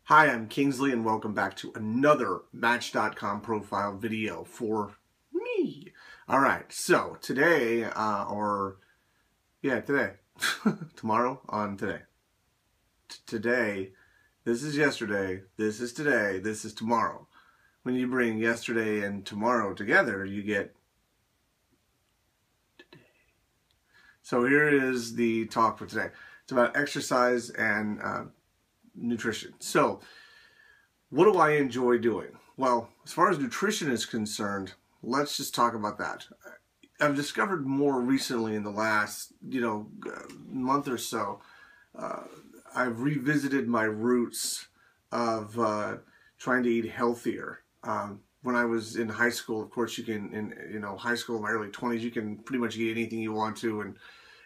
Hi, I'm Kingsley and welcome back to another Match.com profile video for me. Alright, so today, today, tomorrow on today. Today, this is yesterday, this is today, this is tomorrow. When you bring yesterday and tomorrow together, you get today. So here is the talk for today. It's about exercise and nutrition. So, what do I enjoy doing? Well, as far as nutrition is concerned, let's just talk about that. I've discovered more recently in the last, month or so, I've revisited my roots of trying to eat healthier. When I was in high school, of course, you can, in high school, in my early 20s, you can pretty much eat anything you want to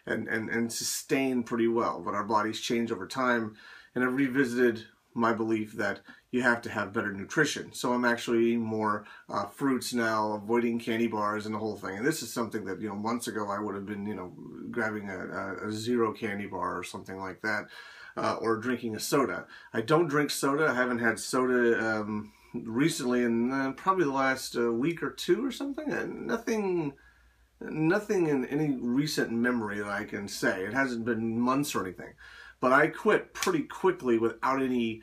and sustain pretty well. But our bodies change over time. And I've revisited my belief that you have to have better nutrition. So I'm actually eating more fruits now, avoiding candy bars and the whole thing. And this is something that, months ago I would have been, grabbing a zero candy bar or something like that, or drinking a soda. I don't drink soda. I haven't had soda recently in probably the last week or two or something. And nothing in any recent memory that I can say. It hasn't been months or anything. But I quit pretty quickly without any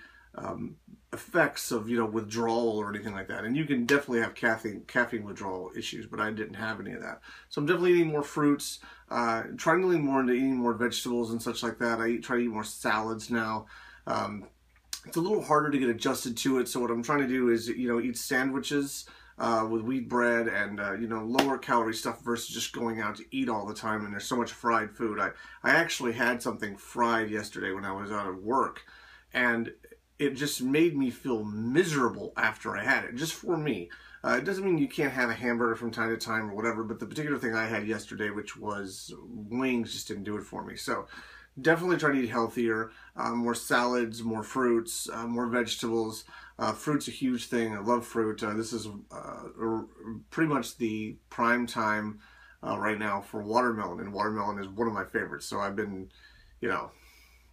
effects of, withdrawal or anything like that. And you can definitely have caffeine withdrawal issues, but I didn't have any of that. So I'm definitely eating more fruits, trying to lean more into eating more vegetables and such like that. I try to eat more salads now. It's a little harder to get adjusted to it. So what I'm trying to do is, eat sandwiches with wheat bread and, lower calorie stuff versus just going out to eat all the time. And there's so much fried food. I actually had something fried yesterday when I was out of work, and it just made me feel miserable after I had it, just for me. It doesn't mean you can't have a hamburger from time to time or whatever, but the particular thing I had yesterday, which was wings, just didn't do it for me. So definitely try to eat healthier, more salads, more fruits, more vegetables. Fruit's a huge thing. I love fruit. This is pretty much the prime time right now for watermelon, and watermelon is one of my favorites. So I've been,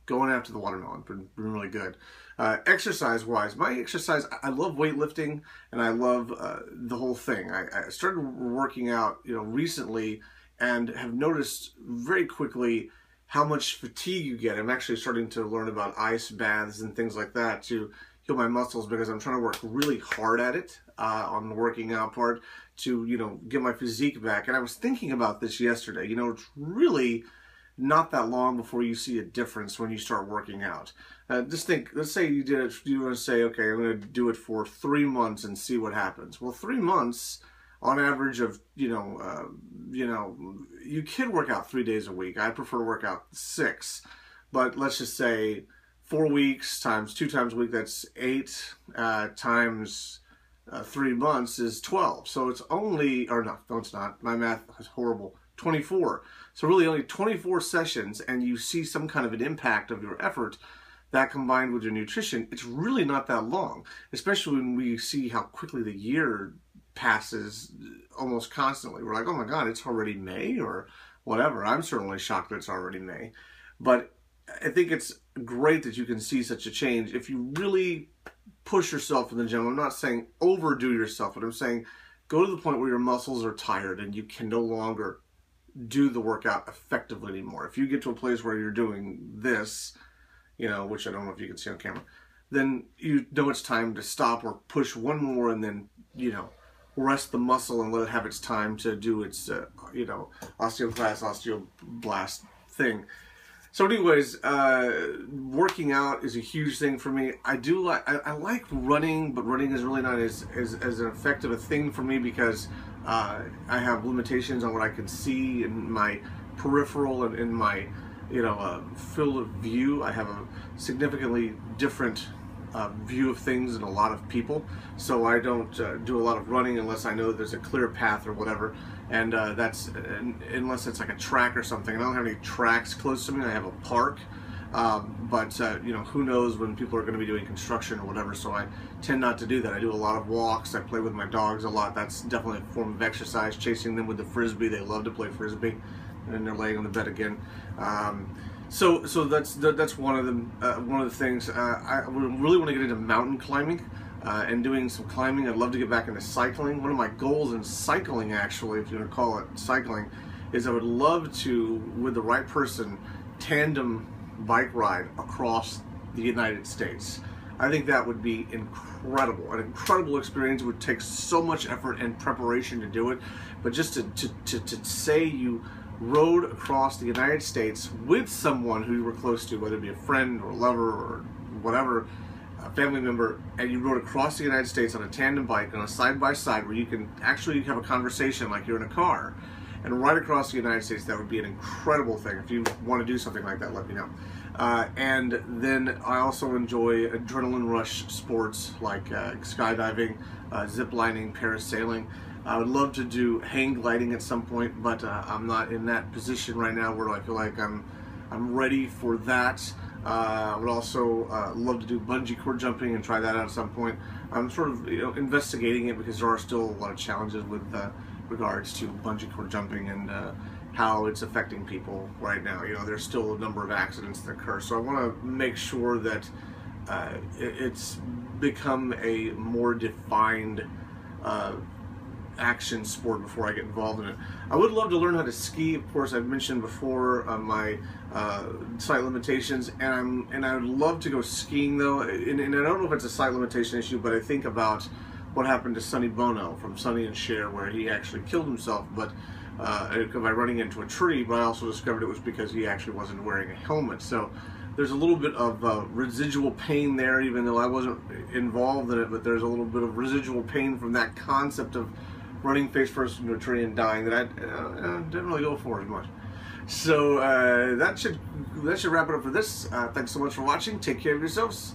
going after the watermelon. Been really good. Exercise-wise, my exercise, I love weightlifting, and I love the whole thing. I started working out, recently, and have noticed very quickly how much fatigue you get. I'm actually starting to learn about ice baths and things like that to heal my muscles, because I'm trying to work really hard at it on the working out part to, get my physique back. And I was thinking about this yesterday. It's really not that long before you see a difference when you start working out. Just think, let's say you did it, you want to say, okay, I'm going to do it for 3 months and see what happens. Well, 3 months on average of, you could work out 3 days a week. I prefer to work out 6, but let's just say 4 weeks times 2 times a week, that's 8 times 3 months is 12. So it's only, or no, it's not. My math is horrible. 24. So really only 24 sessions, and you see some kind of an impact of your effort. That combined with your nutrition, it's really not that long, especially when we see how quickly the year passes almost constantly. We're like, oh my God, it's already May or whatever. I'm certainly shocked that it's already May. But I think it's great that you can see such a change if you really push yourself in the gym. I'm not saying overdo yourself, but I'm saying go to the point where your muscles are tired and you can no longer do the workout effectively anymore. If you get to a place where you're doing this, which I don't know if you can see on camera, then you know it's time to stop or push one more and then, rest the muscle and let it have its time to do its, osteoblast thing. So anyways, working out is a huge thing for me. I like running, but running is really not as an effective a thing for me because I have limitations on what I can see in my peripheral and in my, field of view. I have a significantly different view of things than a lot of people. So I don't do a lot of running unless I know that there's a clear path or whatever. And that's unless it's like a track or something. I don't have any tracks close to me. I have a park. Who knows when people are going to be doing construction or whatever, so I tend not to do that. I do a lot of walks. I play with my dogs a lot. That's definitely a form of exercise, chasing them with the Frisbee. They love to play Frisbee. And then they're laying on the bed again. So that's one of the things. I really want to get into mountain climbing and doing some climbing. I'd love to get back into cycling. One of my goals in cycling, actually, if you want to call it cycling, is I would love to, with the right person, tandem bike ride across the United States. I think that would be incredible, an incredible experience. It would take so much effort and preparation to do it, but just to say you rode across the United States with someone who you were close to, whether it be a friend or a lover or whatever, a family member, and you rode across the United States on a tandem bike on a side-by-side where you can actually have a conversation like you're in a car and ride across the United States. That would be an incredible thing. If you want to do something like that, let me know. And then I also enjoy adrenaline rush sports like skydiving, zip lining, parasailing. I would love to do hang gliding at some point, but I'm not in that position right now where I feel like I'm ready for that. I would also love to do bungee cord jumping and try that out at some point. I'm sort of investigating it because there are still a lot of challenges with regards to bungee cord jumping and how it's affecting people right now. There's still a number of accidents that occur, so I want to make sure that it's become a more defined action sport before I get involved in it. I would love to learn how to ski. Of course, I've mentioned before my sight limitations, and I would love to go skiing though. And I don't know if it's a sight limitation issue, but I think about what happened to Sonny Bono from Sonny and Cher, where he actually killed himself, but by running into a tree. But I also discovered it was because he actually wasn't wearing a helmet. So there's a little bit of residual pain there, even though I wasn't involved in it. But there's a little bit of residual pain from that concept of running face first into a tree and dying that I didn't really go for as much. So that should wrap it up for this. Thanks so much for watching. Take care of yourselves.